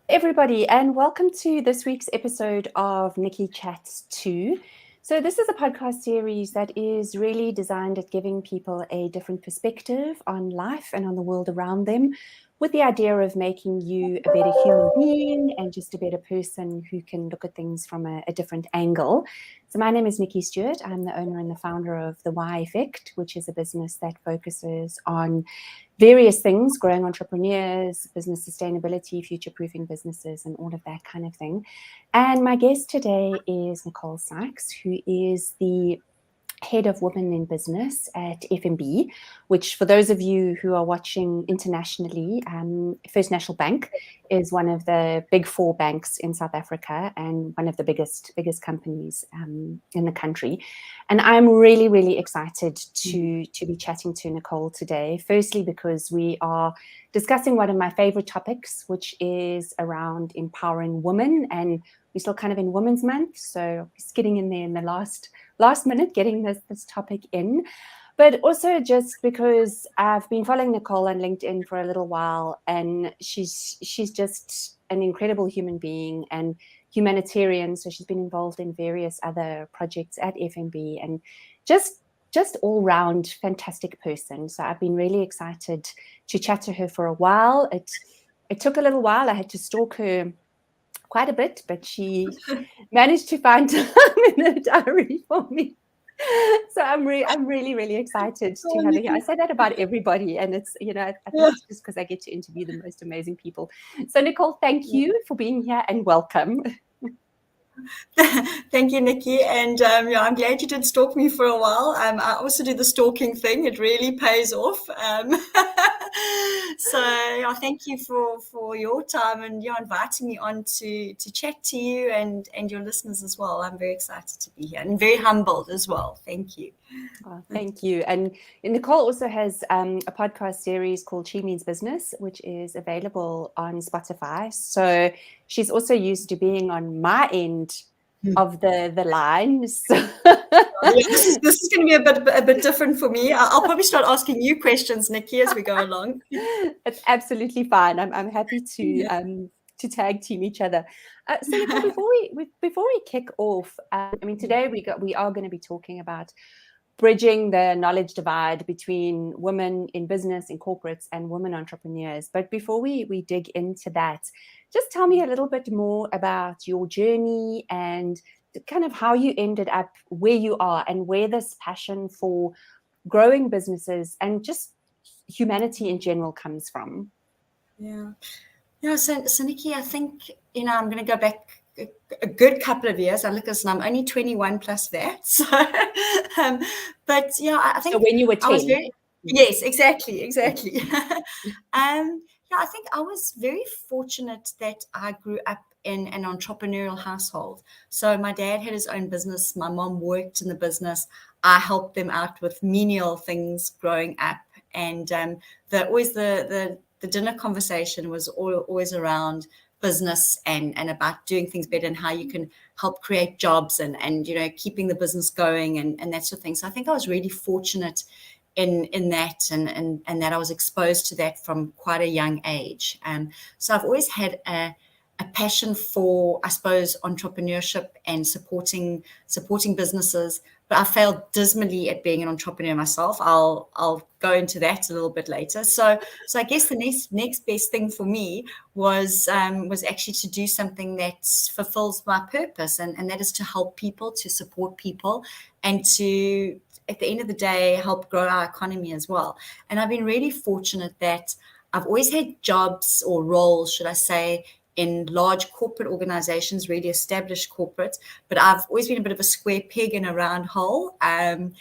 everybody, and welcome to this week's episode of Nicci Chats 2. So, this is a podcast series that is really designed at giving people a different perspective on life and on the world around them, with the idea of making you a better human being and just a better person who can look at things from a different angle. So, my name is Nicci Stewart. I'm the owner and the founder of The Why Effect, which is a business that focuses on various things, growing entrepreneurs, business sustainability, future-proofing businesses, and all of that kind of thing. And my guest today is Nicole Sykes, who is the head of women in business at FNB, which for those of you who are watching internationally, First National Bank is one of the big four banks in South Africa and one of the biggest companies in the country. And I'm really, really excited to be chatting to Nicole today. Firstly, because we are discussing one of my favorite topics, which is around empowering women, and we're still kind of in Women's Month, so just getting in there in the last minute, getting this topic in. But also just because I've been following Nicole on LinkedIn for a little while, and she's just an incredible human being and humanitarian. So she's been involved in various other projects at FNB, and just all round fantastic person. So I've been really excited to chat to her for a while. It took a little while. I had to stalk her quite a bit, but she managed to find time in her diary for me. So I'm really, really excited to have her here. I say that about everybody, and it's, I think it's just because I get to interview the most amazing people. So Nicole, thank you for being here and welcome. Thank you, Nicci. And I'm glad you did stalk me for a while. I also do the stalking thing. It really pays off. So thank you for your time and inviting me on to chat to you and your listeners as well. I'm very excited to be here and very humbled as well. Thank you. Oh, thank you. And Nicole also has a podcast series called She Means Business, which is available on Spotify. So she's also used to being on my end of the line. So this is going to be a bit different for me. I'll probably start asking you questions, Nicci, as we go along. It's absolutely fine. I'm happy to tag team each other. So Nicole, before we kick off, today we are going to be talking about bridging the knowledge divide between women in business, in corporates, and women entrepreneurs. But before we dig into that, just tell me a little bit more about your journey and kind of how you ended up where you are and where this passion for growing businesses and just humanity in general comes from. So Nicci, I think, I'm going to go back a good couple of years. I look at this, and I'm only 21 plus that. So, but I think so when you were 10. Yes, exactly. I think I was very fortunate that I grew up in an entrepreneurial household. So my dad had his own business. My mom worked in the business. I helped them out with menial things growing up. And the dinner conversation was always around business and about doing things better and how you can help create jobs and keeping the business going and that sort of thing. So I think I was really fortunate in that and that I was exposed to that from quite a young age. So I've always had a passion for, I suppose, entrepreneurship and supporting businesses, but I failed dismally at being an entrepreneur myself. I'll go into that a little bit later. So I guess the next best thing for me was actually to do something that fulfills my purpose, and that is to help people, to support people, and to, at the end of the day, help grow our economy as well. And I've been really fortunate that I've always had jobs or roles, should I say, in large corporate organizations, really established corporates, but I've always been a bit of a square peg in a round hole. And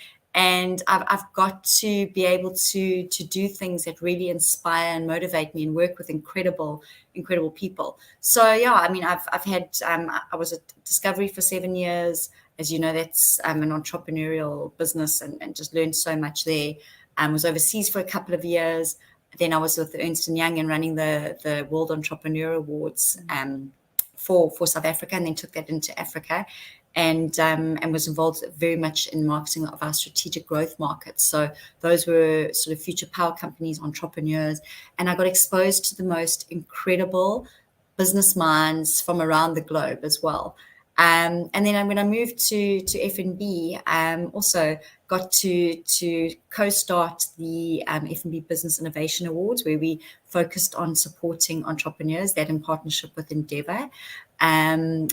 I've got to be able to do things that really inspire and motivate me and work with incredible people. So I've had I was at Discovery for 7 years. As you know, that's an entrepreneurial business and just learned so much there. Was overseas for a couple of years. Then I was with Ernst & Young and running the World Entrepreneur Awards for South Africa, and then took that into Africa, and was involved very much in marketing of our strategic growth markets. So those were sort of future power companies, entrepreneurs, and I got exposed to the most incredible business minds from around the globe as well. And then when I moved to F&B, also got to co-start the F&B Business Innovation Awards, where we focused on supporting entrepreneurs, that in partnership with Endeavour. And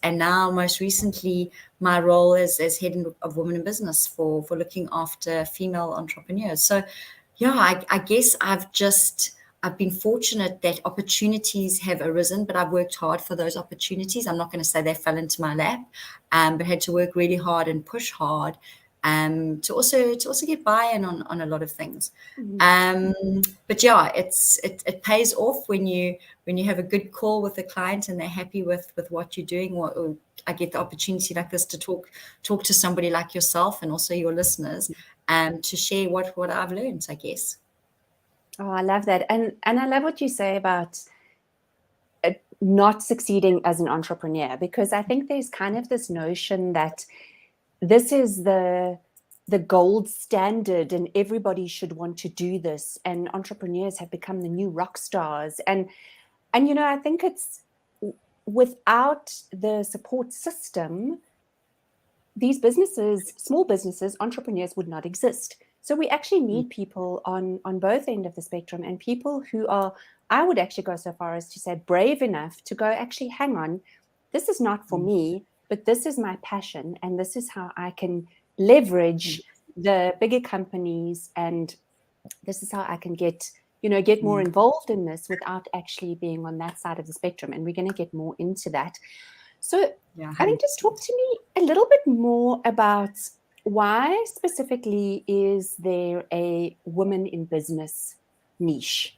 now most recently, my role as head of Women in Business for looking after female entrepreneurs. So yeah, I guess I've been fortunate that opportunities have arisen, but I've worked hard for those opportunities. I'm not going to say they fell into my lap, but had to work really hard and push hard to also get buy-in on a lot of things. But yeah, it pays off when you have a good call with the client and they're happy with what you're doing. Or I get the opportunity like this to talk to somebody like yourself and also your listeners, to share what I've learned, I guess. Oh, I love that. And I love what you say about not succeeding as an entrepreneur, because I think there's kind of this notion that this is the gold standard and everybody should want to do this, and entrepreneurs have become the new rock stars. And I think it's without the support system, these businesses, small businesses, entrepreneurs would not exist. So we actually need people on both ends of the spectrum, and people who are, I would actually go so far as to say, brave enough to go, actually, hang on, this is not for me, but this is my passion, and this is how I can leverage the bigger companies, and this is how I can get more involved in this without actually being on that side of the spectrum. And we're going to get more into that. So I think just talk to me a little bit more about why specifically is there a women in business niche?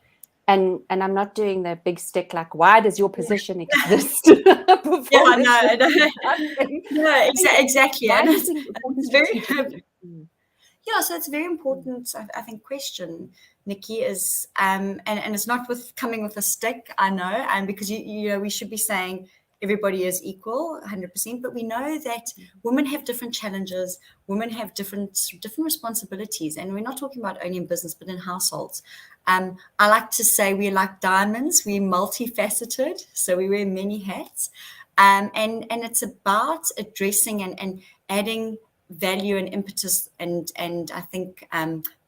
And I'm not doing the big stick like, why does your position exist? No, exactly. It's very yeah, so it's a very important, I think, question, Nicci, is and it's not coming with a stick, I know, and because you know we should be saying everybody is equal 100%, but we know that women have different challenges, women have different responsibilities, and we're not talking about only in business but in households. I like to say we're like diamonds, we're multifaceted, so we wear many hats, and it's about addressing and adding value and impetus and I think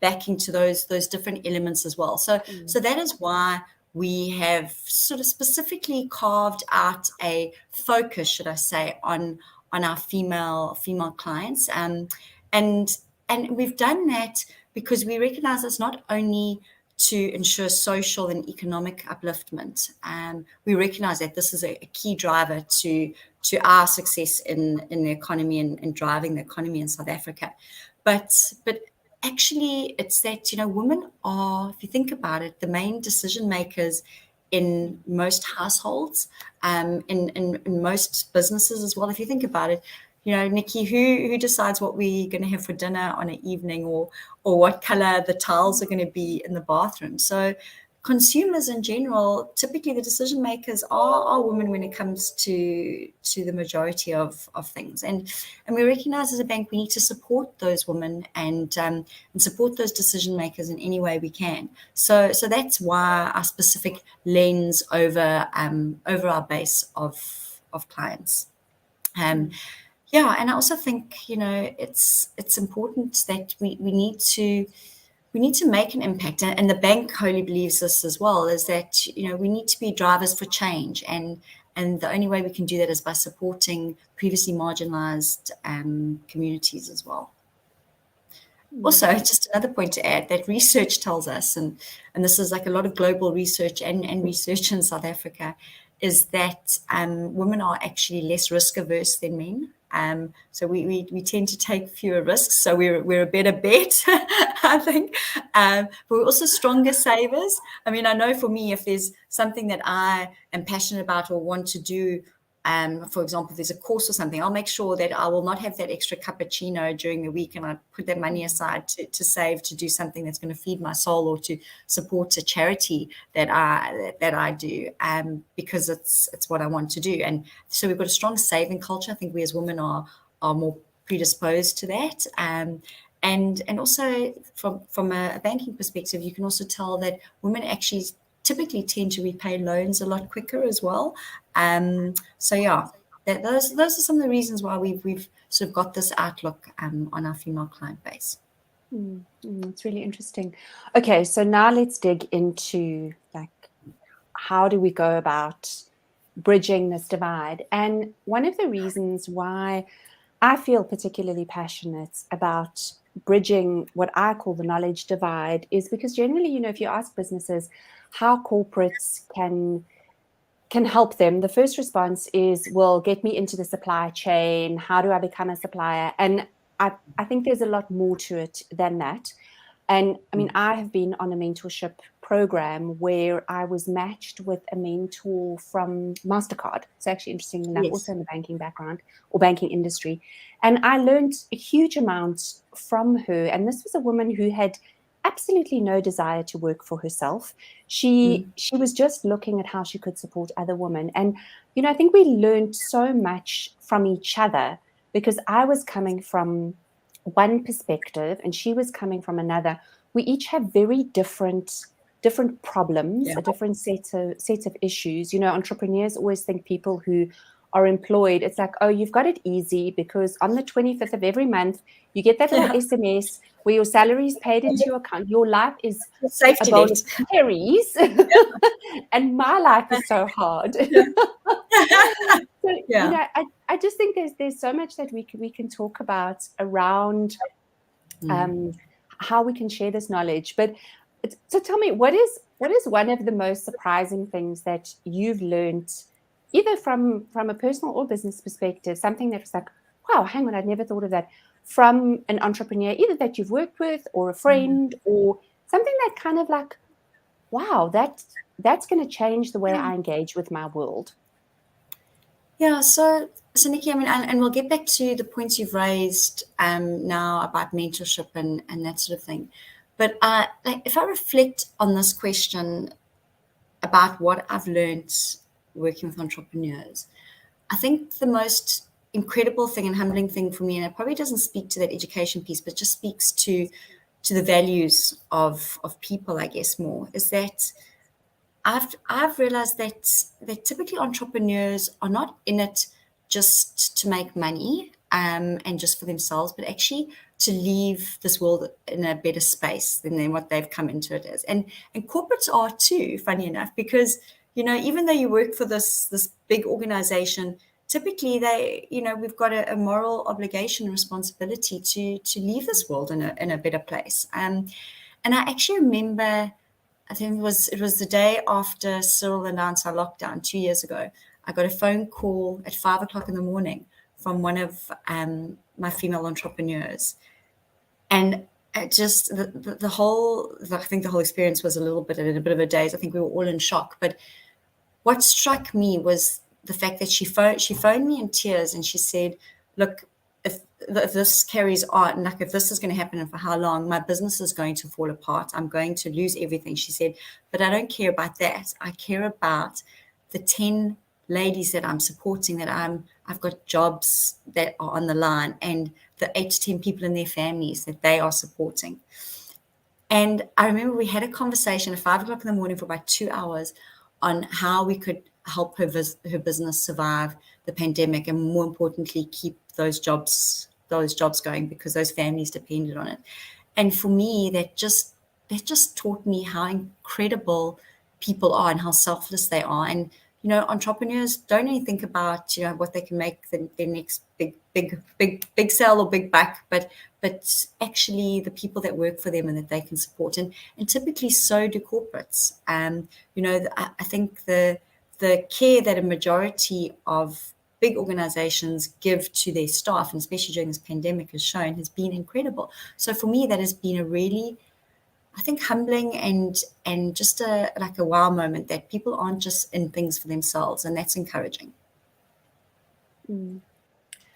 backing to those different elements as well. So that is why we have sort of specifically carved out a focus, should I say, on our female clients, and we've done that because we recognize it's not only to ensure social and economic upliftment. We recognize that this is a key driver to our success in the economy and driving the economy in South Africa. But actually, it's that, women are, if you think about it, the main decision makers in most households, in most businesses as well. If you think about it, Nicci, who decides what we're going to have for dinner on an evening, or what color the tiles are going to be in the bathroom? So consumers in general, typically the decision makers are women when it comes to the majority of things. And we recognize as a bank we need to support those women and support those decision makers in any way we can. So that's why our specific lens over our base of clients. Yeah, and I also think it's important that we need to make an impact, and the bank wholly believes this as well, is that we need to be drivers for change, and the only way we can do that is by supporting previously marginalized communities as well. Also, just another point to add, that research tells us, and this is like a lot of global research and research in South Africa, is that women are actually less risk averse than men. So we tend to take fewer risks. So we're a better bet, I think. But we're also stronger savers. I mean, I know for me, if there's something that I am passionate about or want to do, for example, if there's a course or something, I'll make sure that I will not have that extra cappuccino during the week, and I put that money aside to save to do something that's going to feed my soul or to support a charity that I do, because it's what I want to do. And so we've got a strong saving culture. I think we as women are more predisposed to that. And also from a banking perspective, you can also tell that women actually typically tend to repay loans a lot quicker as well. So yeah, those are some of the reasons why we've sort of got this outlook on our female client base. It's really interesting. Okay, so now let's dig into like, how do we go about bridging this divide? And one of the reasons why I feel particularly passionate about bridging what I call the knowledge divide is because generally, you know, if you ask businesses how corporates can help them, the first response is, well, get me into the supply chain. How do I become a supplier? And I think there's a lot more to it than that. And I mean, I have been on a mentorship program where I was matched with a mentor from MasterCard. So actually, interestingly enough, also in the banking background or banking industry. And I learned a huge amount from her. And this was a woman who had absolutely no desire to work for herself. She was just looking at how she could support other women. And, you know, I think we learned so much from each other because I was coming from one perspective and she was coming from another. We each have very different problems, a different set of issues. You know, entrepreneurs always think people who are employed, it's like, oh, you've got it easy because on the 25th of every month you get that little SMS where your salary is paid into your account. Your life is Safety a bowl net. of cherries. And my life is so hard. So, you know, I just think there's so much that we can talk about around how we can share this knowledge. But so tell me, what is one of the most surprising things that you've learned, either from a personal or business perspective, something that was like, wow, hang on, I'd never thought of that, from an entrepreneur, either that you've worked with or a friend, or something that kind of like, wow, that's going to change the way I engage with my world? Yeah, so Nicci, I mean, and we'll get back to the points you've raised now about mentorship and that sort of thing. But like, if I reflect on this question about what I've learned working with entrepreneurs, I think the most incredible thing and humbling thing for me, and it probably doesn't speak to that education piece, but just speaks to the values of people, I guess, more, is that I've realized that typically entrepreneurs are not in it just to make money and just for themselves, but actually to leave this world in a better space than what they've come into it as. And corporates are too, funny enough, because, you know, even though you work for this big organization, typically we've got a moral obligation and responsibility to leave this world in a better place. And I actually remember, I think it was the day after Cyril announced our lockdown 2 years ago. I got a phone call at 5 o'clock in the morning from one of my female entrepreneurs. And it just the whole, I think the whole experience was in a bit of a daze. I think we were all in shock. But what struck me was the fact that she phoned me in tears and she said, look, if this carries on, like if this is going to happen and for how long, my business is going to fall apart. I'm going to lose everything. She said, but I don't care about that. I care about the 10 ladies that I'm supporting, that I've got jobs that are on the line, and the 8 to 10 people in their families that they are supporting. And I remember we had a conversation at 5 o'clock in the morning for about 2 hours on how we could help her business survive the pandemic, and more importantly, keep those jobs going, because those families depended on it. And for me, that just taught me how incredible people are and how selfless they are. And, you know, entrepreneurs don't only think about, you know, what they can make their next big sale or big buck, but actually the people that work for them and that they can support. And typically so do corporates. You know, I think the care that a majority of big organizations give to their staff, and especially during this pandemic, has been incredible. So for me, that has been a really, I think, humbling and just a wow moment, that people aren't just in things for themselves, and that's encouraging.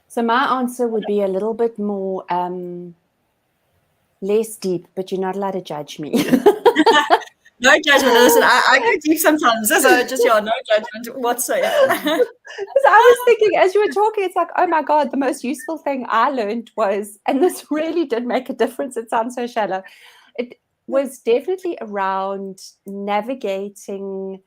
So my answer would be a little bit more less deep, but you're not allowed to judge me. No judgment. Listen, I go deep sometimes. So just, no judgment whatsoever. So I was thinking, as you were talking, it's like, oh my God, the most useful thing I learned was, and this really did make a difference. It sounds so shallow. was definitely around navigating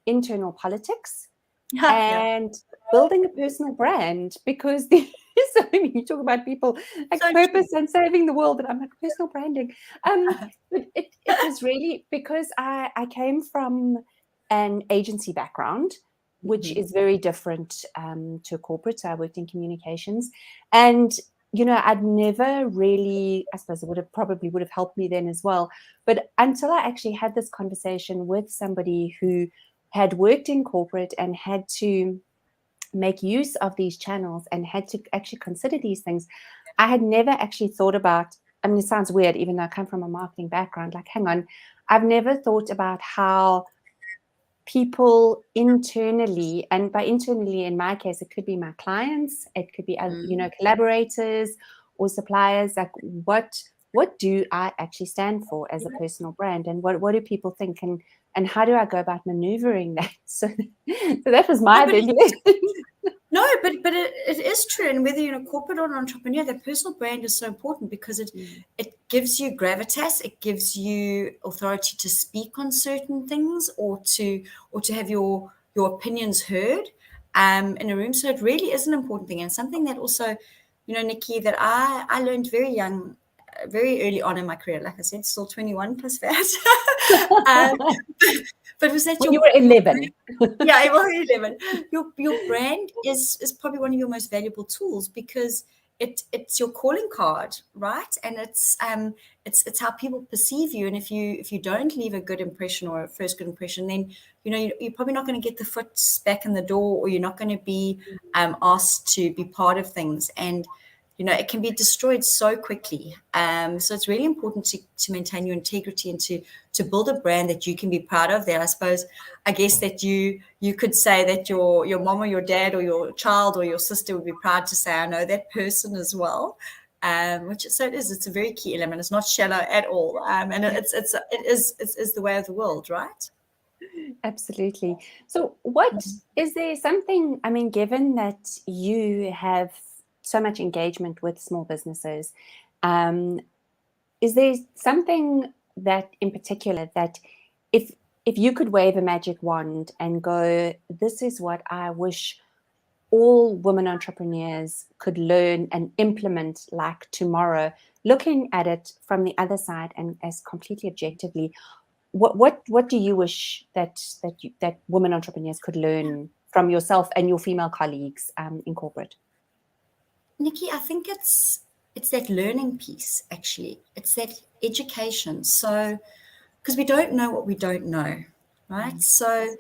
internal politics Yeah. and building a personal brand, because so many, you talk about people like So purpose and saving the world, and I'm like, personal branding. But it was really because I came from an agency background, which true. is very different to a corporate. So I worked in communications, and I'd never really, I suppose it would have helped me then as well. But until I actually had this conversation with somebody who had worked in corporate and had to make use of these channels and had to actually consider these things, I had never actually thought about, I mean, it sounds weird, even though I come from a marketing background, like, hang on, I've never thought about how people internally, and by internally in my case it could be my clients, it could be collaborators or suppliers, like what do I actually stand for as a personal brand, and what do people think, and how do I go about maneuvering that? So that was my big No, but it is true. And whether you're a corporate or an entrepreneur, that personal brand is so important because it gives you gravitas, it gives you authority to speak on certain things or to have your opinions heard in a room. So it really is an important thing, and something that also, Nicci, that I learned very young, very early on in my career. Like I said, still 21 plus fat. um, but was that when you were 11. Yeah, I was 11. Your brand is probably one of your most valuable tools because it's your calling card, right? And it's how people perceive you. And if you don't leave a good impression or a first good impression, then you're probably not going to get the foot back in the door, or you're not going to be asked to be part of things. And it can be destroyed so quickly. So it's really important to maintain your integrity and to build a brand that you can be proud of. That I guess that you could say that your mom or your dad or your child or your sister would be proud to say, I know that person as well. It's a very key element. It's not shallow at all. And it is the way of the world, right? Absolutely. So is there something, I mean, given that you have so much engagement with small businesses, is there something that in particular that if you could wave a magic wand and go, this is what I wish all women entrepreneurs could learn and implement like tomorrow, looking at it from the other side and as completely objectively, what do you wish that women entrepreneurs could learn from yourself and your female colleagues in corporate? Nicci, I think it's that learning piece, actually. It's that education. So, because we don't know what we don't know, right? So,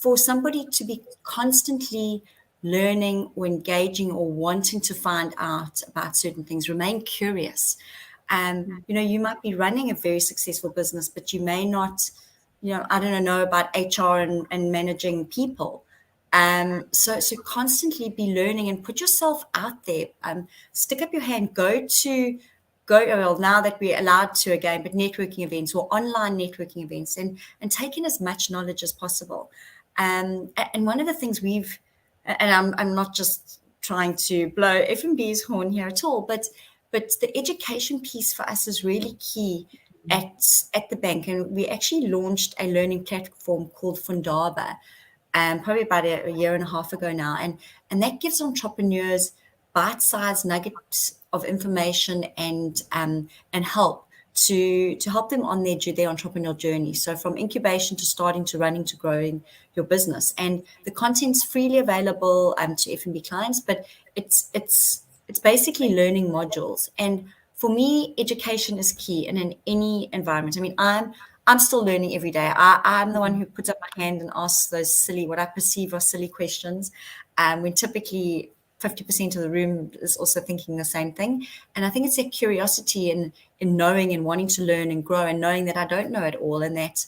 for somebody to be constantly learning or engaging or wanting to find out about certain things, remain curious. You might be running a very successful business, but you may not, I don't know about HR and managing people. So constantly be learning and put yourself out there. Stick up your hand. Well, now that we're allowed to again, but networking events or online networking events, and take in as much knowledge as possible. And one of the things and I'm not just trying to blow F&B's horn here at all, but the education piece for us is really key at the bank. And we actually launched a learning platform called Fundaba, probably about a year and a half ago now. And that gives entrepreneurs bite-sized nuggets of information and help to help them on their entrepreneurial journey. So from incubation to starting to running to growing your business. And the content's freely available to F&B clients, but it's basically learning modules. And for me, education is key in any environment. I mean, I'm still learning every day. I'm the one who puts up my hand and asks those what I perceive are silly questions, when typically 50% of the room is also thinking the same thing. And I think it's that curiosity in knowing and wanting to learn and grow, and knowing that I don't know it all, and that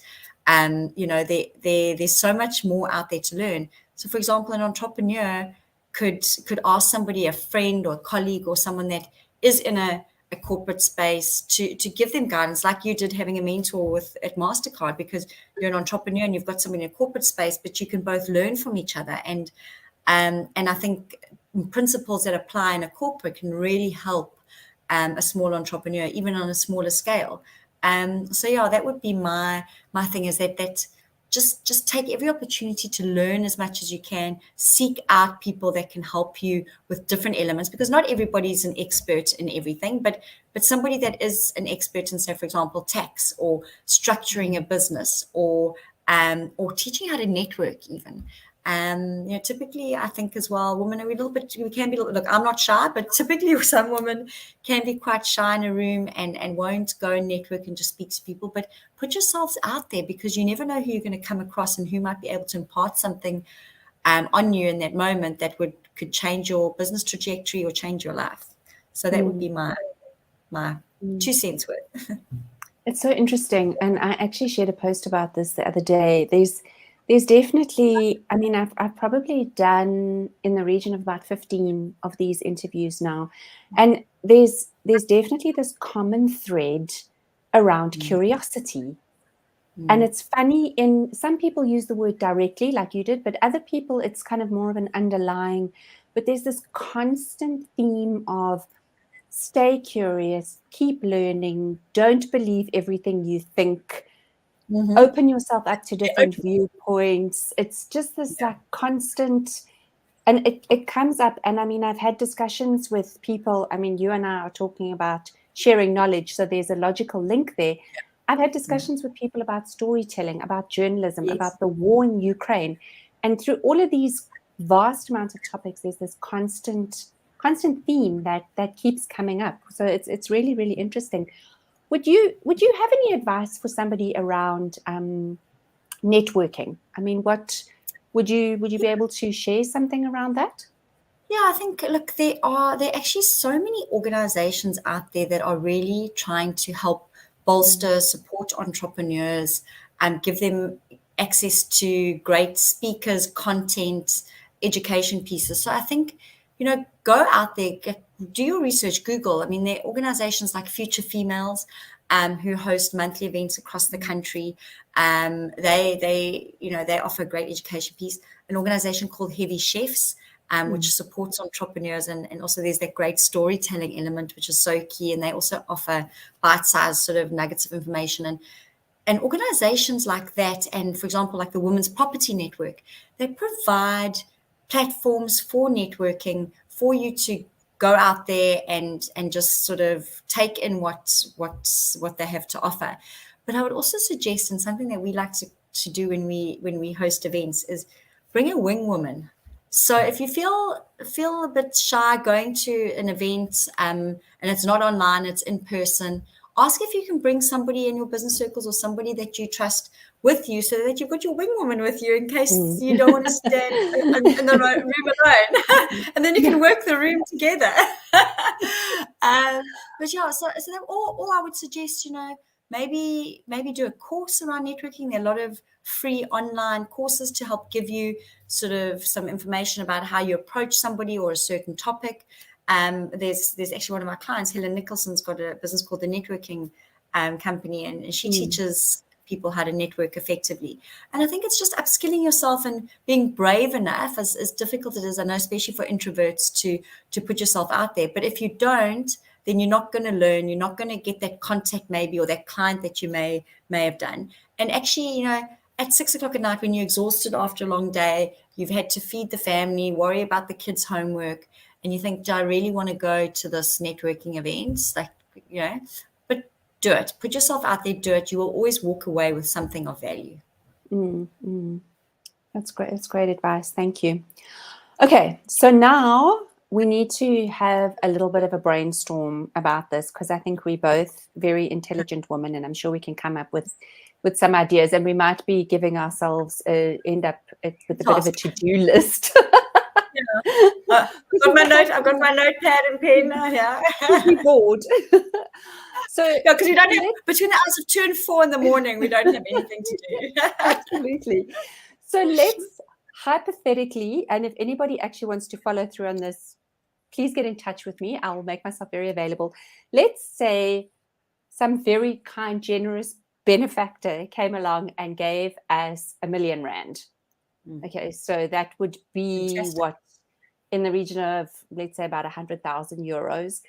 there's so much more out there to learn. So, for example, an entrepreneur could ask somebody, a friend or a colleague or someone that is in a corporate space, to give them guidance, like you did having a mentor at MasterCard, because you're an entrepreneur and you've got somebody in a corporate space, but you can both learn from each other. And I think principles that apply in a corporate can really help a small entrepreneur, even on a smaller scale. So yeah, that would be my thing, is that just take every opportunity to learn as much as you can. Seek out people that can help you with different elements, because not everybody's an expert in everything, but somebody that is an expert in, say, for example, tax, or structuring a business, or teaching how to network even. Typically, I think as well, women are we can be, look, I'm not shy, but typically some women can be quite shy in a room and won't go and network and just speak to people. But put yourselves out there, because you never know who you're going to come across and who might be able to impart something on you in that moment that could change your business trajectory or change your life. So that would be my 2 cents worth. It's so interesting. And I actually shared a post about this the other day. There's definitely, I mean, I've probably done in the region of about 15 of these interviews now. And there's definitely this common thread around curiosity. And it's funny, in some people use the word directly like you did, but other people it's kind of more of an underlying, but there's this constant theme of stay curious, keep learning, don't believe everything you think, open yourself up to different viewpoints. It's just this like constant, and it comes up. And I mean, I've had discussions with people. I mean, you and I are talking about sharing knowledge, so there's a logical link there. I've had discussions with people about storytelling, about journalism, about the war in Ukraine, and through all of these vast amounts of topics, there's this constant theme that keeps coming up. So it's really, really interesting. Would you have any advice for somebody around networking? I mean, what would you be able to share something around that? Yeah, I think, look, there are actually so many organizations out there that are really trying to help bolster, support entrepreneurs, and give them access to great speakers, content, education pieces. So I think, go out there, do your research, Google. I mean, there are organizations like Future Females, who host monthly events across the country. They offer a great education piece. An organization called Heavy Chefs, which supports entrepreneurs, and also there's that great storytelling element, which is so key. And they also offer bite-sized sort of nuggets of information. And organizations like that, and for example, like the Women's Property Network, they provide platforms for networking, for you to go out there and just sort of take in what they have to offer. But I would also suggest, and something that we like to do when we host events, is bring a wing woman. So if you feel a bit shy going to an event, and it's not online, it's in person, ask if you can bring somebody in your business circles or somebody that you trust with you, so that you've got your wing woman with you in case you don't want to stand in the room alone. And then you can work the room together. But yeah, so that, or I would suggest, maybe do a course around networking. There are a lot of free online courses to help give you sort of some information about how you approach somebody or a certain topic. There's actually one of my clients, Helen Nicholson's got a business called the Networking Company, and she teaches people how to network effectively. And I think it's just upskilling yourself and being brave enough, as difficult it is, I know, especially for introverts, to put yourself out there. But if you don't, then you're not going to learn. You're not going to get that contact maybe, or that client that you may have done. And actually, at 6:00 at night, when you're exhausted after a long day, you've had to feed the family, worry about the kids' homework, and you think, do I really want to go to this networking event? Like, but do it. Put yourself out there, do it. You will always walk away with something of value. That's great. That's great advice. Thank you. Okay, so now we need to have a little bit of a brainstorm about this, because I think we're both very intelligent women, and I'm sure we can come up with some ideas, and we might be giving ourselves end up with a bit of a to-do list. I've got my notepad and pen. Yeah, we're bored. So yeah, because we don't have, between the hours of 2 and 4 in the morning, we don't have anything to do. Absolutely. So let's hypothetically, and if anybody actually wants to follow through on this, please get in touch with me. I will make myself very available. Let's say some very kind, generous benefactor came along and gave us R1 million. Okay, so that would be Fantastic. what, in the region of, let's say, about 100,000 euros.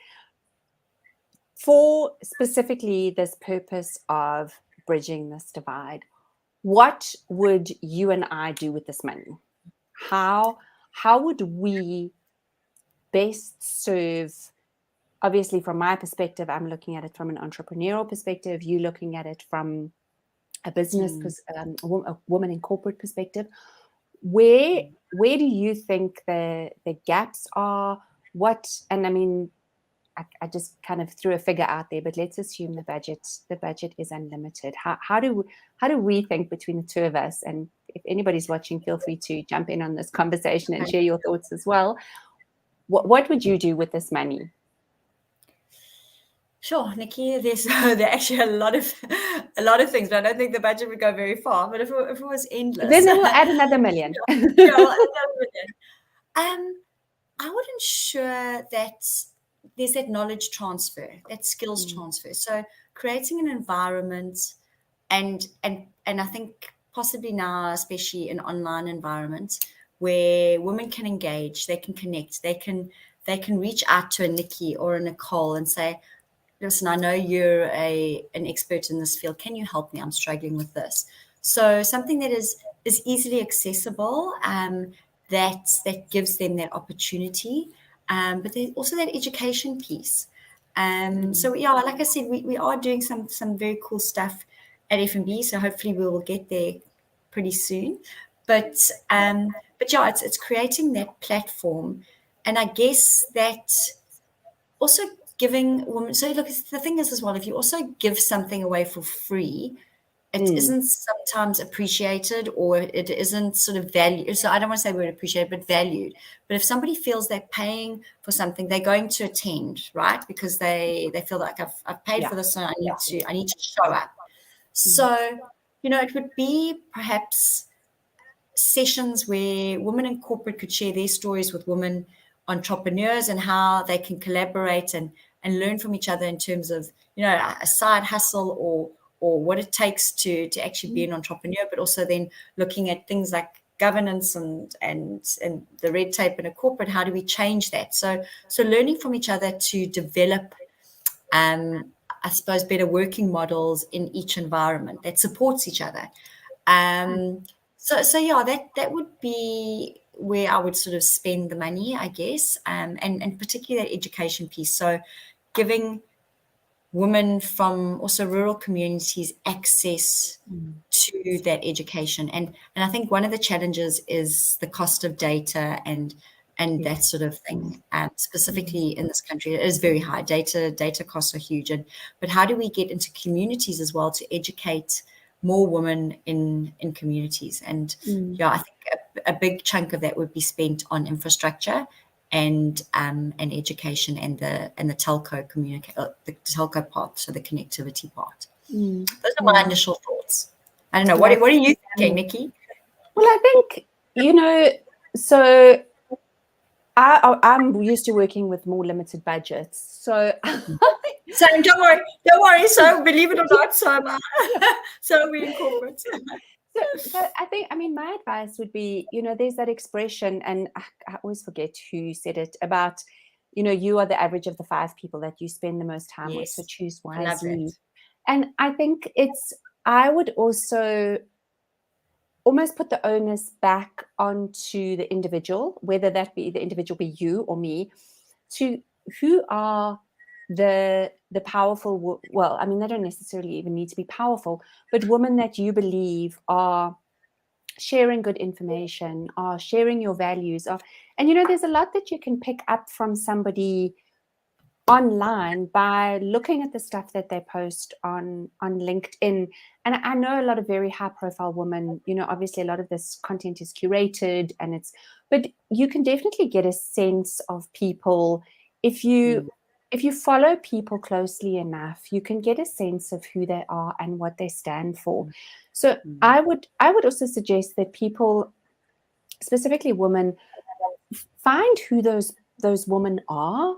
for specifically this purpose of bridging this divide, what would you and I do with this money? How would we best serve? Obviously, from my perspective, I'm looking at it from an entrepreneurial perspective. You looking at it from a business, a woman in corporate perspective. Where do you think the gaps are? And I mean, I just kind of threw a figure out there, but let's assume the budget is unlimited. How do we think between the two of us? And if anybody's watching, feel free to jump in on this conversation and share your thoughts as well. What would you do with this money? Sure, Nicci. There are actually a lot of things, but I don't think the budget would go very far. But if it was endless, Then we'll add another million. yeah, we'll add another million. I would ensure that there's that knowledge transfer, that skills transfer. So creating an environment, and I think possibly now, especially in online environments, where women can engage, they can connect, they can reach out to a Nicci or a Nicole and say, listen, I know you're an expert in this field. Can you help me? I'm struggling with this. So something that is easily accessible, that gives them that opportunity, but there's also that education piece. So yeah, like I said, we are doing some very cool stuff at F&B. So hopefully we will get there pretty soon. But yeah, it's creating that platform, and I guess that also giving women. So look, the thing is as well, if you also give something away for free, it isn't sometimes appreciated, or it isn't sort of valued. So I don't want to say the word appreciated, but valued. But if somebody feels they're paying for something, they're going to attend, right? Because they feel like I've paid for this, so I need to show up. So, it would be perhaps sessions where women in corporate could share their stories with women entrepreneurs and how they can collaborate and learn from each other in terms of, a side hustle or what it takes to actually be an entrepreneur, but also then looking at things like governance and the red tape in a corporate. How do we change that? So learning from each other to develop, I suppose, better working models in each environment that supports each other. So yeah, that would be where I would sort of spend the money, I guess, and particularly that education piece. So giving women from also rural communities access to that education. And I think one of the challenges is the cost of data and that sort of thing. Specifically in this country, it is very high. Data costs are huge. But how do we get into communities as well to educate more women in communities? And yeah, I think a big chunk of that would be spent on infrastructure and education and the telco the telco part, so the connectivity part. Those are my initial thoughts. I don't know. What are you thinking, Nicci? Well, I think, so I'm used to working with more limited budgets. So don't worry. So believe it or not, so we incorporate. So I think, my advice would be, there's that expression, and I always forget who said it, about, you are the average of the 5 people that you spend the most time with, so choose wisely. And I think I would also almost put the onus back onto the individual, whether that be the individual be you or me, to who are the powerful, well, they don't necessarily even need to be powerful, but women that you believe are sharing good information, are sharing your values, and there's a lot that you can pick up from somebody online by looking at the stuff that they post on LinkedIn. And I know a lot of very high profile women, obviously a lot of this content is curated, but you can definitely get a sense of people. If you follow people closely enough, you can get a sense of who they are and what they stand for. So I would also suggest that people, specifically women, find who those women are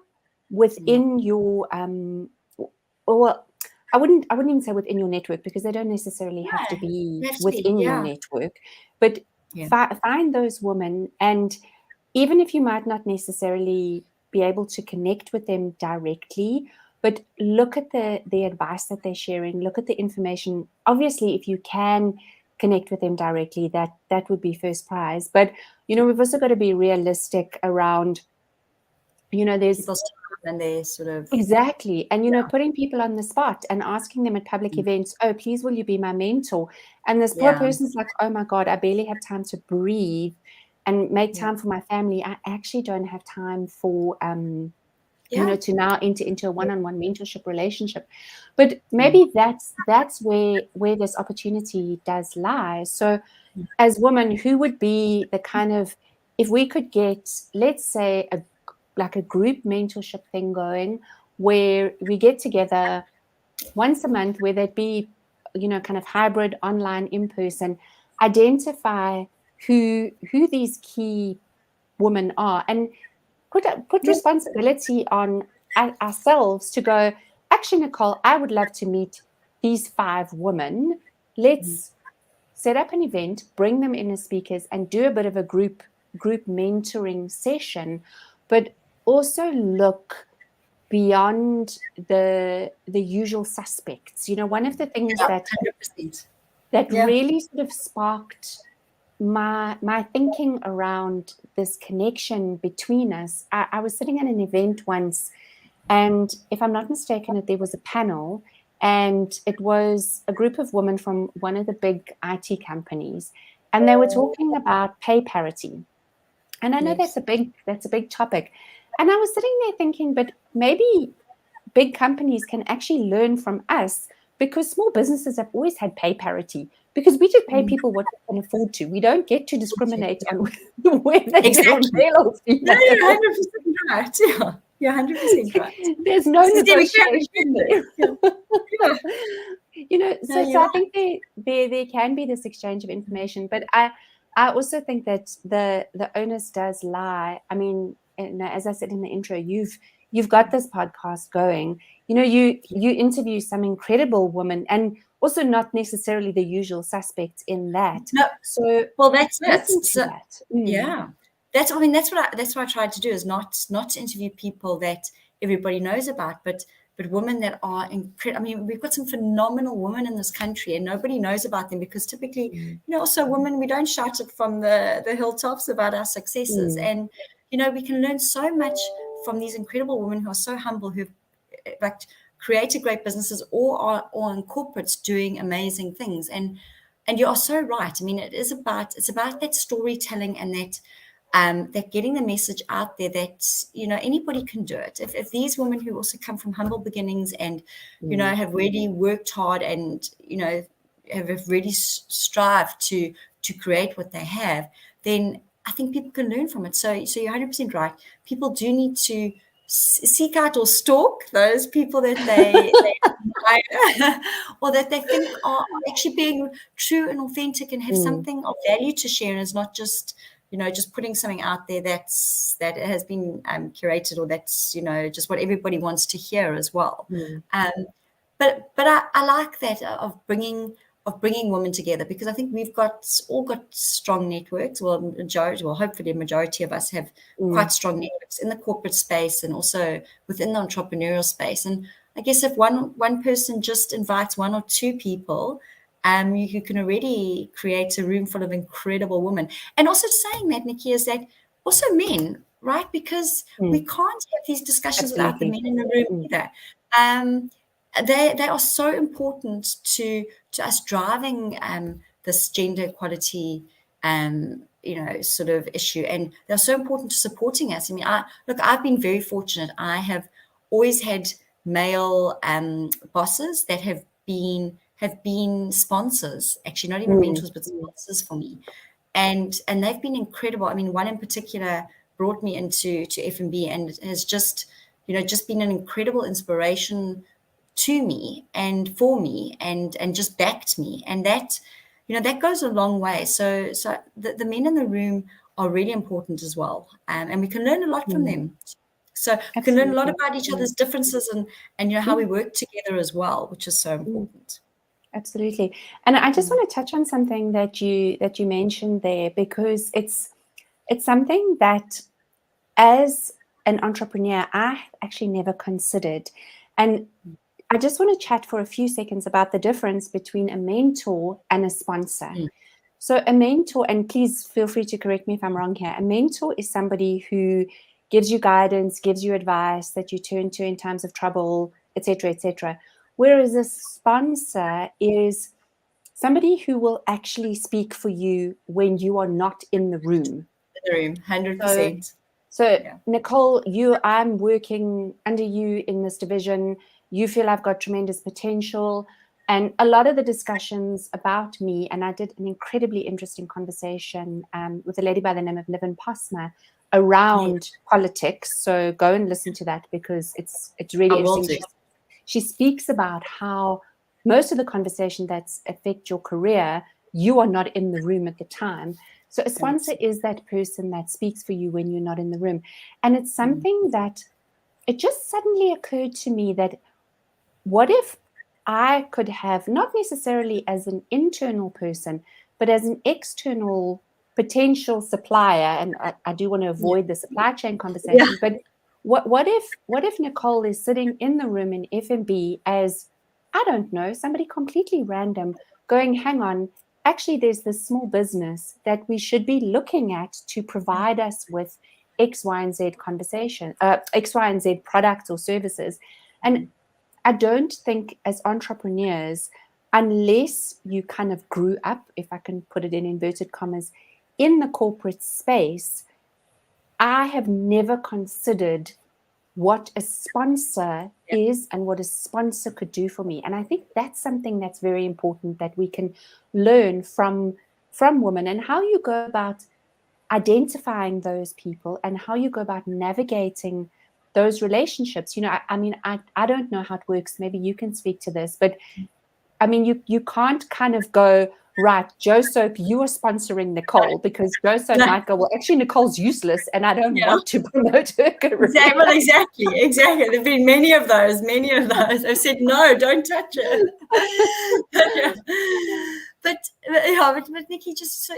within your well, I wouldn't even say within your network, because they don't necessarily have to be within your network, but find those women. And even if you might not necessarily be able to connect with them directly, but look at the advice that they're sharing, look at the information. Obviously, if you can connect with them directly, that would be first prize. But, we've also got to be realistic around, there's people's time and their sort of exactly. And, putting people on the spot and asking them at public events, oh, please, will you be my mentor? And this poor person's like, oh my God, I barely have time to breathe and make time for my family. I actually don't have time for, to now enter into a one-on-one mentorship relationship. But maybe that's where this opportunity does lie. So as women, who would be the kind of, if we could get, let's say, a group mentorship thing going, where we get together once a month, whether it be, kind of hybrid, online, in person, identify who these key women are, and put responsibility on ourselves to go, actually, Nicole, I would love to meet these 5 women. Let's set up an event, bring them in as speakers, and do a bit of a group mentoring session, but also look beyond the usual suspects. One of the things that 100%. really sort of sparked my thinking around this connection between us. I was sitting at an event once, and if I'm not mistaken, there was a panel, and it was a group of women from one of the big IT companies, and they were talking about pay parity. And I know that's a big topic. And I was sitting there thinking, but maybe big companies can actually learn from us, because small businesses have always had pay parity, because we just pay people what we can afford to. We don't get to discriminate on whether they're male or female. No, you're 100% right. Yeah, you're 100% right. There's no negotiation there. So I think there can be this exchange of information, but I also think that the onus does lie. I mean, as I said in the intro, you've got this podcast going. You interview some incredible women, and also not necessarily the usual suspects in that. No, so that's it. So, that. Yeah, that's what I tried to do, is not to interview people that everybody knows about, but women that are incredible. I mean, we've got some phenomenal women in this country, and nobody knows about them, because typically, also women, we don't shout it from the hilltops about our successes. And we can learn so much from these incredible women who are so humble, who've created great businesses, or are in corporates doing amazing things. And you are so right. I mean, it's about that storytelling, and that getting the message out there that anybody can do it. If these women who also come from humble beginnings, and have really worked hard, and have really strived to create what they have, then I think people can learn from it. So you're 100% right. People do need to seek out or stalk those people that they admire, or that they think are actually being true and authentic, and have something of value to share, and is not just just putting something out there that has been curated, or that's just what everybody wants to hear as well. But I like that of bringing women together, because I think we've all got strong networks. Well, hopefully a majority of us have quite strong networks in the corporate space, and also within the entrepreneurial space. And I guess if one person just invites 1 or 2 people, you can already create a room full of incredible women. And also saying that, Nicci, is that also men, right? Because we can't have these discussions without the men in the room either. They are so important to us driving this gender equality sort of issue, and they're so important to supporting us. I mean, I've been very fortunate. I have always had male bosses that have been sponsors, actually not even mentors, but sponsors for me, and they've been incredible. I mean, one in particular brought me into F&B, and has just been an incredible inspiration to me and for me, and just backed me, and that that goes a long way. So the men in the room are really important as well, and we can learn a lot from them. So we can learn a lot about each other's differences, and how we work together as well, which is so important. Absolutely. And I just want to touch on something that you mentioned there, because it's something that, as an entrepreneur, I actually never considered. And I just want to chat for a few seconds about the difference between a mentor and a sponsor. So a mentor, and please feel free to correct me if I'm wrong here, a mentor is somebody who gives you guidance, gives you advice that you turn to in times of trouble, etc., etc. Whereas a sponsor is somebody who will actually speak for you when you are not in the room. In the room, 100%. So Nicole, I'm working under you in this division. You feel I've got tremendous potential. And a lot of the discussions about me, and I did an incredibly interesting conversation with a lady by the name of Niven Posma around politics. So go and listen to that because it's really interesting. She speaks about how most of the conversation that's affect your career, you are not in the room at the time. So a sponsor is that person that speaks for you when you're not in the room. And it's something that it just suddenly occurred to me that what if I could have, not necessarily as an internal person, but as an external potential supplier, and I do want to avoid the supply chain conversation, but what if Nicole is sitting in the room in F&B as, I don't know, somebody completely random going, hang on, actually there's this small business that we should be looking at to provide us with X, Y, and Z conversation, X, Y, and Z products or services. And I don't think as entrepreneurs, unless you kind of grew up, if I can put it in inverted commas, in the corporate space, I have never considered what a sponsor is and what a sponsor could do for me. And I think that's something that's very important that we can learn from women, and how you go about identifying those people and how you go about navigating those relationships. You know, I don't know how it works. Maybe you can speak to this, but I mean, you can't kind of go, right, Joe Soap, you are sponsoring Nicole, because Joe Soap might go, well, actually, Nicole's useless and I don't want to promote her career. Exactly. There have been many of those. I've said, no, don't touch it. But Nicci,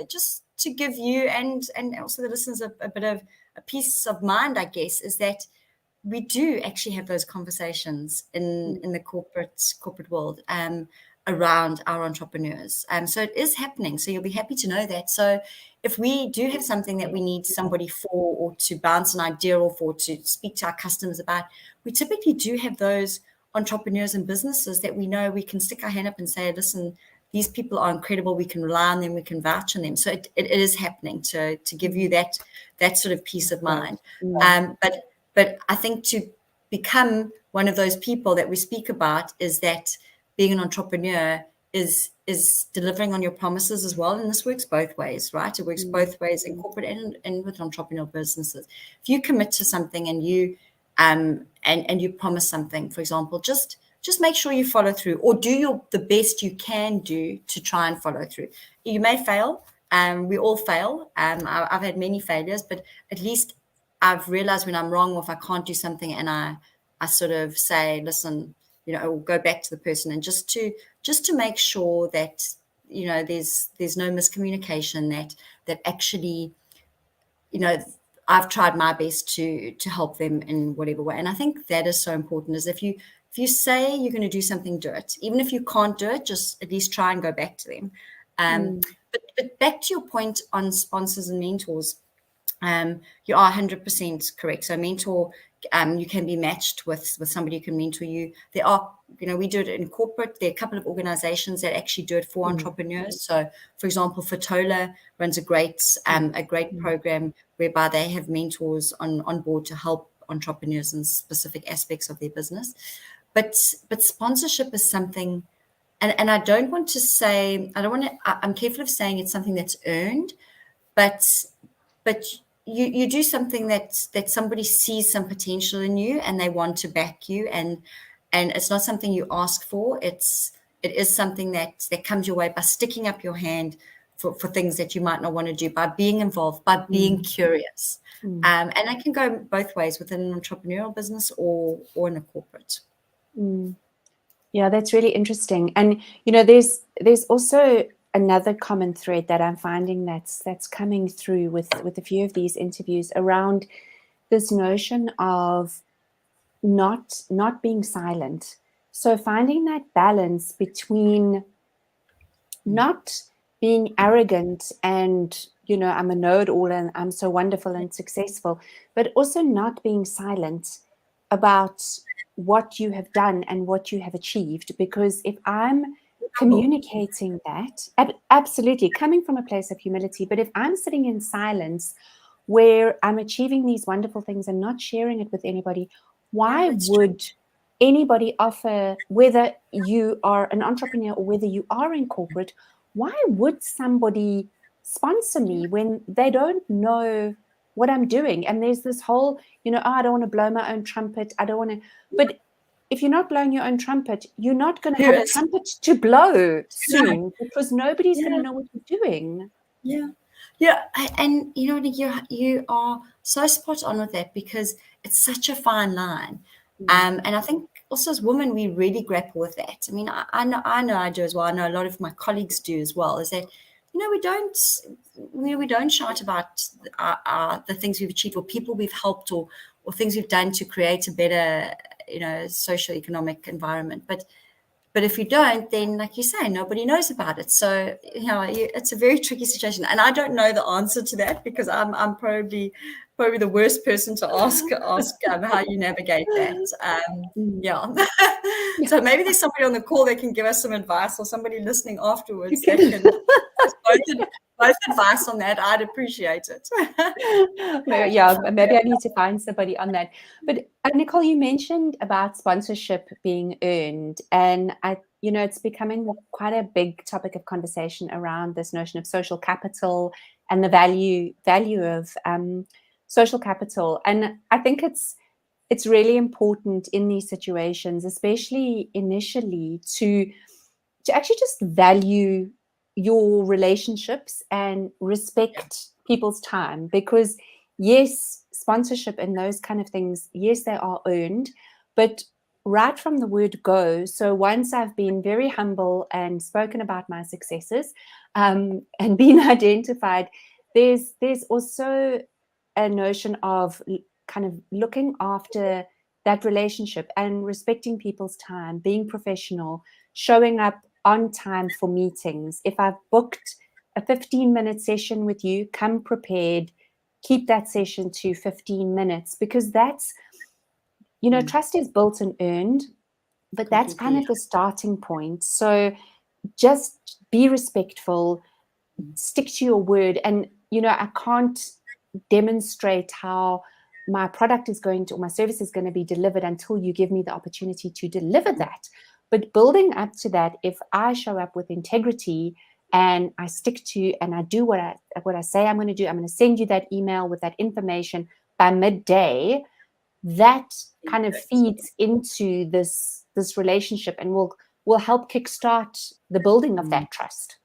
just to give you and also the listeners a bit of a peace of mind, I guess, is that we do actually have those conversations in the corporate world around our entrepreneurs. So it is happening. So you'll be happy to know that. So if we do have something that we need somebody for, or to bounce an idea off, or to speak to our customers about, we typically do have those entrepreneurs and businesses that we know we can stick our hand up and say, listen, these people are incredible. We can rely on them. We can vouch on them. So it is happening, to give you that sort of peace of mind. But I think to become one of those people that we speak about is that being an entrepreneur is delivering on your promises as well. And this works both ways, right? It works both ways in corporate and with entrepreneurial businesses. If you commit to something and you and you promise something, for example, just make sure you follow through, or do the best you can do to try and follow through. You may fail. We all fail. I've had many failures, but at least I've realized when I'm wrong, or if I can't do something, and I sort of say, listen, you know, go back to the person, and just to make sure that, you know, there's no miscommunication, that actually, you know, I've tried my best to help them in whatever way. And I think that is so important, is if you say you're going to do something, do it. Even if you can't do it, just at least try and go back to them. But back to your point on sponsors and mentors, you are 100% correct. So mentor, you can be matched with somebody who can mentor you. There are, you know, we do it in corporate. There are a couple of organizations that actually do it for entrepreneurs. So, for example, Fatola runs a great program whereby they have mentors on board to help entrepreneurs in specific aspects of their business. But sponsorship is something, and I don't want to say, I'm careful of saying it's something that's earned, but you do something that somebody sees some potential in you and they want to back you, and it's not something you ask for. It is something that comes your way by sticking up your hand for things that you might not want to do, by being involved, by being curious. And I can go both ways within an entrepreneurial business or in a corporate. Yeah, that's really interesting. And, you know, there's also another common thread that I'm finding that's coming through with a few of these interviews around this notion of not being silent. So finding that balance between not being arrogant and, I'm a know-it-all and I'm so wonderful and successful, but also not being silent about what you have done and what you have achieved. Because if I'm communicating that, absolutely coming from a place of humility, but if I'm sitting in silence where I'm achieving these wonderful things and not sharing it with anybody, why would anybody offer, whether you are an entrepreneur or whether you are in corporate, why would somebody sponsor me when they don't know what I'm doing? And there's this whole, I don't want to blow my own trumpet. I don't want to, but if you're not blowing your own trumpet, you're not going to have a trumpet to blow soon because nobody's going to know what you're doing. Yeah, and you are so spot on with that, because it's such a fine line. And I think also as women, we really grapple with that. I mean, I know I do as well. I know a lot of my colleagues do as well. Is that we don't shout about the things we've achieved or people we've helped or things we've done to create a better socio-economic environment, but if you don't, then, like you say, nobody knows about it. So, it's a very tricky situation. And I don't know the answer to that, because I'm probably the worst person to ask how you navigate that. So maybe there's somebody on the call that can give us some advice, or somebody listening afterwards that can give us both advice on that. I'd appreciate it. Maybe I need to find somebody on that. But Nicole, you mentioned about sponsorship being earned, and it's becoming quite a big topic of conversation around this notion of social capital and the value of social capital. And I think it's really important in these situations, especially initially, to actually just value your relationships and respect people's time, because yes, sponsorship and those kind of things, yes, they are earned, but right from the word go. So once I've been very humble and spoken about my successes and been identified, there's also a notion of kind of looking after that relationship and respecting people's time, being professional, showing up on time for meetings. If I've booked a 15-minute session with you, come prepared, keep that session to 15 minutes, because that's, trust is built and earned, but that's kind of the starting point. So just be respectful, stick to your word. And, I can't demonstrate how my product is going to, or my service is going to be delivered until you give me the opportunity to deliver that. But building up to that, if I show up with integrity and I stick to and I do what I say I'm going to do, I'm going to send you that email with that information by midday, that kind of feeds into this relationship and will help kickstart the building of that trust.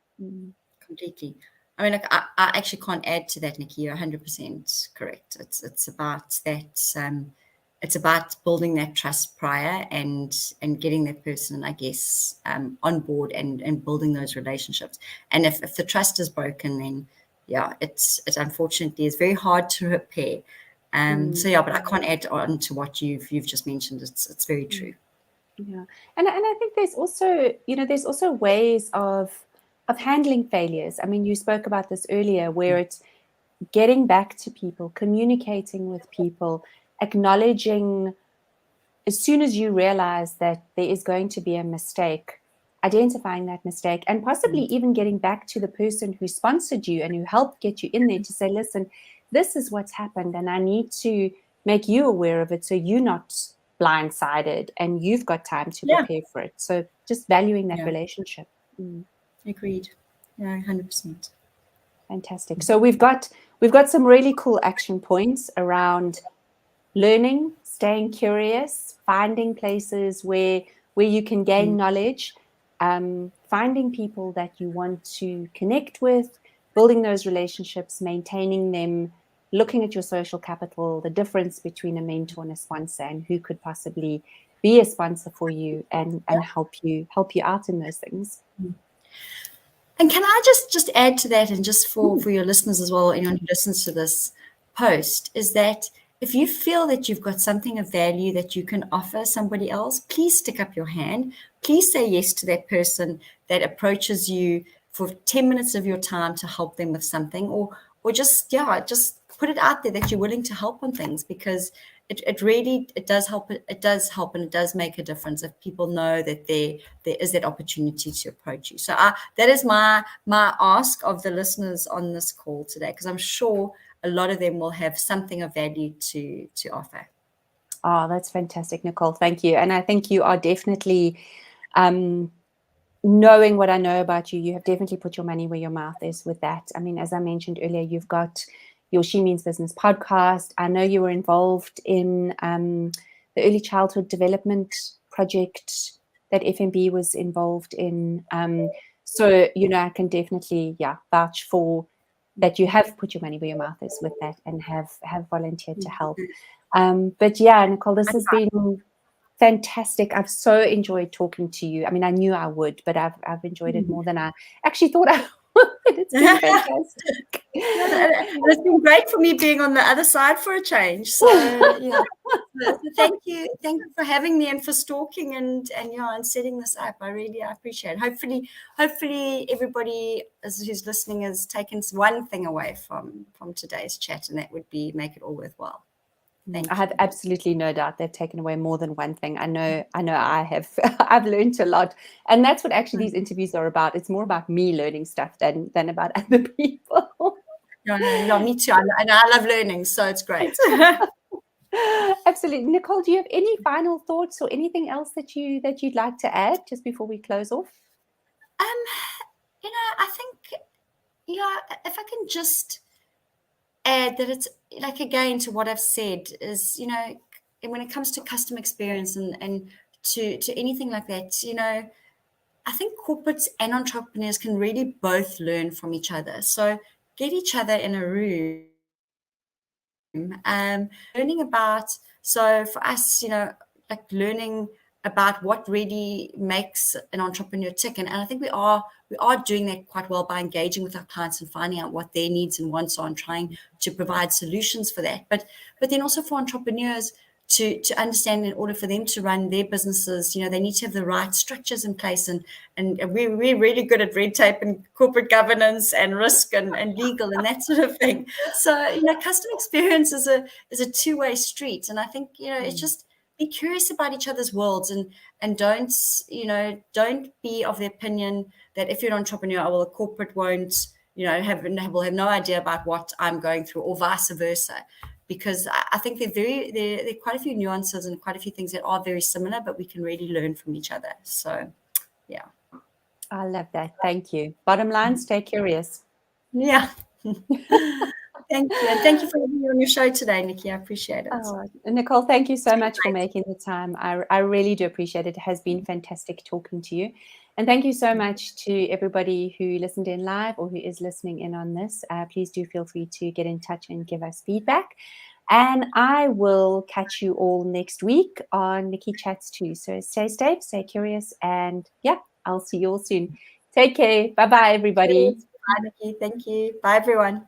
Completely. I mean, I actually can't add to that, Nicci. You're 100% correct. It's about that. It's about building that trust prior and getting that person, I guess, on board and building those relationships. And if the trust is broken, then it's unfortunately is very hard to repair. But I can't add on to what you've just mentioned. It's very true. Yeah, and I think there's also ways of handling failures. I mean, you spoke about this earlier, where it's getting back to people, communicating with people, acknowledging as soon as you realize that there is going to be a mistake, identifying that mistake, and possibly even getting back to the person who sponsored you and who helped get you in there to say, listen, this is what's happened, and I need to make you aware of it so you're not blindsided and you've got time to prepare for it. So just valuing that relationship. Agreed. Yeah, 100%. Fantastic. So we've got some really cool action points around learning, staying curious, finding places where you can gain knowledge, finding people that you want to connect with, building those relationships, maintaining them, looking at your social capital, the difference between a mentor and a sponsor, and who could possibly be a sponsor for you and help you out in those things. And can I just add to that, and just for your listeners as well, anyone who listens to this post, is that if you feel that you've got something of value that you can offer somebody else, please stick up your hand. Please say yes to that person that approaches you for 10 minutes of your time to help them with something, or just put it out there that you're willing to help on things, because it really does help. It does help, and it does make a difference if people know that there is that opportunity to approach you. So that is my ask of the listeners on this call today, because I'm sure a lot of them will have something of value to offer. Oh, that's fantastic, Nicole. Thank you. And I think you are definitely, knowing what I know about you, you have definitely put your money where your mouth is with that. I mean, as I mentioned earlier, you've got your She Means Business podcast. I know you were involved in the early childhood development project that FMB was involved in. So, I can definitely, vouch for that you have put your money where your mouth is with that, and have volunteered to help. But yeah, Nicole, this has been fantastic. I've so enjoyed talking to you. I mean, I knew I would, but I've enjoyed it more than I actually thought I would. It's been fantastic. It's been great for me being on the other side for a change. So yeah. So thank you for having me and for stalking and setting this up. I appreciate it. Hopefully everybody who's listening has taken one thing away from today's chat, and that would be make it all worthwhile. I have absolutely no doubt they've taken away more than one thing. I know I have. I've learned a lot, and that's what actually these interviews are about. It's more about me learning stuff than about other people. No, me too. And I love learning, so it's great. Absolutely. Nicole, do you have any final thoughts or anything else that you'd like to add just before we close off? I think, if I can just add that, it's like, again, to what I've said, is, when it comes to customer experience and to anything like that, I think corporates and entrepreneurs can really both learn from each other. So get each other in a room, learning about, so for us, like learning about what really makes an entrepreneur tick. And I think we are doing that quite well by engaging with our clients and finding out what their needs and wants are, and trying to provide solutions for that. But then also for entrepreneurs to understand, in order for them to run their businesses, they need to have the right structures in place. And we're really good at red tape and corporate governance and risk and legal and that sort of thing. So, customer experience is a two-way street. And I think, it's just, be curious about each other's worlds, and don't be of the opinion that if you're an entrepreneur, well, a corporate won't, will have no idea about what I'm going through, or vice versa. Because I think there are quite a few nuances and quite a few things that are very similar, but we can really learn from each other. So, yeah. I love that. Thank you. Bottom line, stay curious. Yeah. Thank you. And thank you for having me on your show today, Nicci. I appreciate it. Nicole, thank you so much for making the time. I really do appreciate it. It has been fantastic talking to you. And thank you so much to everybody who listened in live or who is listening in on this. Please do feel free to get in touch and give us feedback. And I will catch you all next week on Nicci Chats too. So stay safe, stay curious, and I'll see you all soon. Take care. Bye-bye, everybody. Bye, Nicci. Thank you. Bye, everyone.